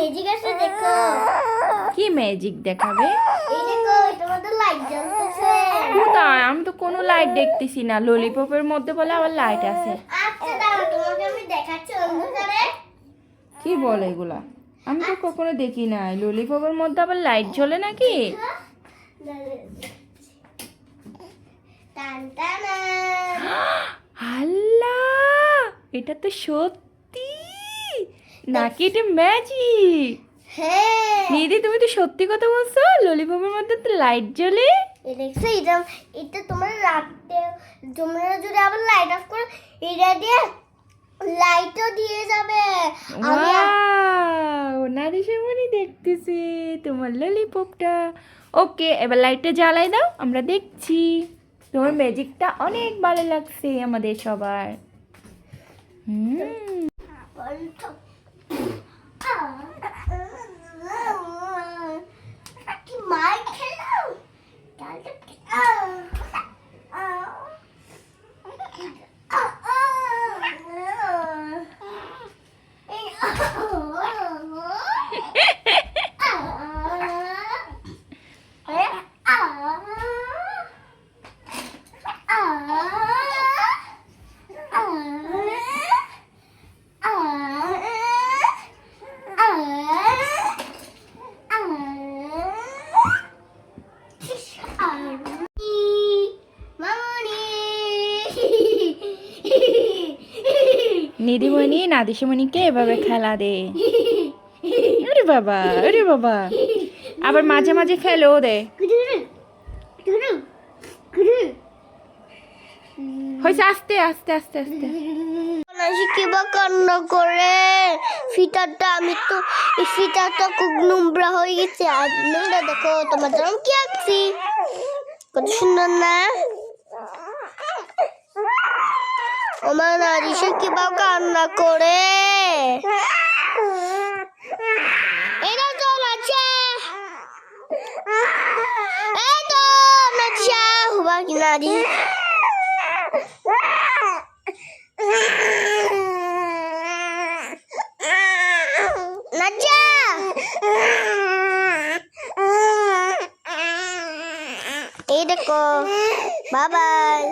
Magic আছে দেখো। কি ম্যাজিক দেখাবে? এই দেখো এটার মধ্যে লাইট জ্বলতেছে। কোথায়? আমি তো কোনো লাইট দেখতেছি না। ললিপপের মধ্যে বলে আবার লাইট আছে। আচ্ছা দাঁড়াও তোমাকে আমি দেখাচ্ছি অন্ধকারে। কি বলে এগুলা? আমি তো কখনো দেখি নাই। ললিপপের মধ্যে আবার লাইট জ্বলে নাকি? টান টান। আল্লাহ, এটা তো সত্যি নাকি এটা ম্যাজিক? হ্যাঁ নিধি, তুমি তো সত্যি কথা বলছো। ললিপপের মধ্যে তো লাইট জ্বলে। দেখছো এটা, এটা তোমার রাতে তোমরা যদি আবার লাইট অফ করো এটা দিয়ে লাইটও দিয়ে যাবে। ওয়াও, নাদিশামণি দেখতেছি তোমার ললিপপটা। ওকে, এবার লাইটটা জ্বালাই দাও, আমরা দেখছি। তোমার ম্যাজিকটা অনেক ভালো লাগছে আমাদের সবার। কি মার খেলাম। নিধিমণি নাদিশামণিকে এভাবে খেলা দে। আরে বাবা, আরে বাবা, আবার মাঝে মাঝে খেলো দে। হয়েছে, আস্তে আস্তে আস্তে আস্তে। কিবা কান্না করে ফিটারটা, আমি তো এই ফিটারটা খুব নোংরা হয়ে গেছে। আর নোংরা দেখো তোমার জন্য কি আঁকছি, কত সুন্দর না। আমার নারিশা কিবা কান্না করে। এটা তো নাচা, এই তো নাচা হুবা কি নারী। নাচা এই দেখো, বাবাই।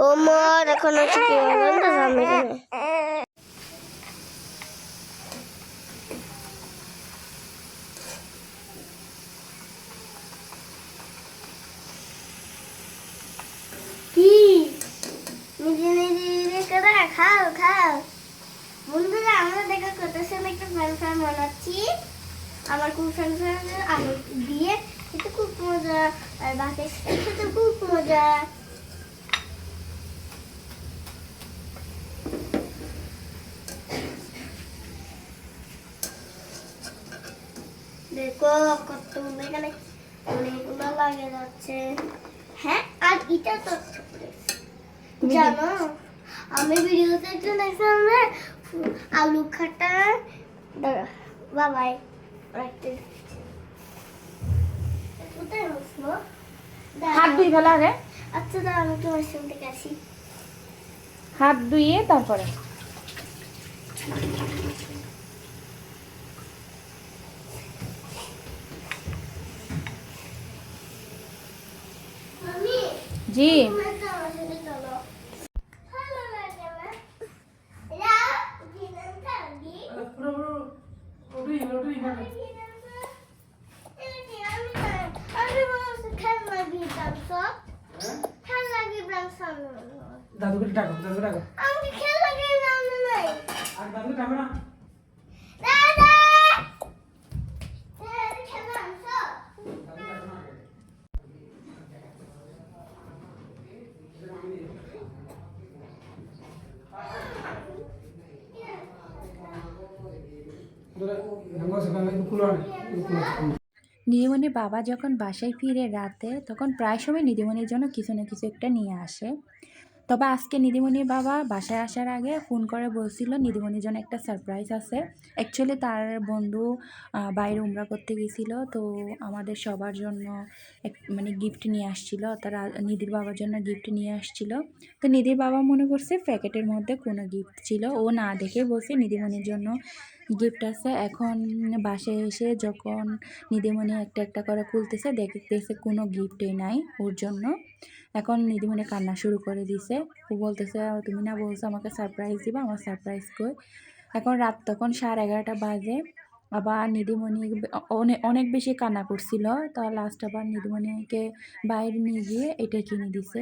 ও মোর এখন হচ্ছে কি বলতো সামনে। কি নিজে নিজে করে খাও খাও। বন্ধুরা আমরা দেখা করতেছি, আমি একটা ফ্যান ফ্যান বানাচ্ছি। আমার খুব ফ্যান ফ্যান আলু দিয়ে খেতে খুব মজা, আর বাকি খেতে খুব মজা। দেখো কত এখানে অনেকগুলো লাগে যাচ্ছে। হ্যাঁ, আর এটা তো জানো আমি ভিডিওতে একটা দেখলাম না, আলু খাটা। বাবাই হাত ধুই ফেলা আগে। আচ্ছা দাঁড়া, আমি তোমার সঙ্গে থেকে আসি। হাত ধুইয়ে তারপরে। জি, দাদুকে ডাকো, দাদুকে ডাকো। আমি খেলা গেম নাই। আর দাদুকে ডাকো না। দাদা খেলা আনছো? নিধিমণির বাবা যখন বাসায় ফিরে রাতে, তখন প্রায় সময় নিধিমণির জন্য কিছু না কিছু একটা নিয়ে আসে। তবে আজকে নিধিমণির বাবা বাসায় আসার আগে ফোন করে বলছিল নিধিমণির জন্য একটা সারপ্রাইজ আছে। অ্যাকচুয়ালি তার বন্ধু বাইরে উমরা করতে গেছিল, তো আমাদের সবার জন্য মানে গিফট নিয়ে আসছিল, তারা নিধির বাবার জন্য গিফট নিয়ে আসছিল। তো নিধির বাবা মনে করছে প্যাকেটের মধ্যে কোনো গিফট ছিল, ও না দেখে বলছে নিধিমণির জন্য গিফট আছে। এখন বাসায় এসে যখন নিধিমণি একটা একটা করে খুলতেছে দেখতেছে কোনো গিফটই নাই ওর জন্য। এখন নিধিমণি কান্না শুরু করে দিছে। ও বলতেছে তুমি না বলছো আমাকে সারপ্রাইজ দিবা, আমার সারপ্রাইজ কই। এখন রাত তখন 11:30 বাজে। আবার নিধিমণি অনেক অনেক বেশি কান্না করছিল, তো লাস্ট আবার নিধিমণিকে বাইরে নিয়ে গিয়ে এটা কিনে দিছে।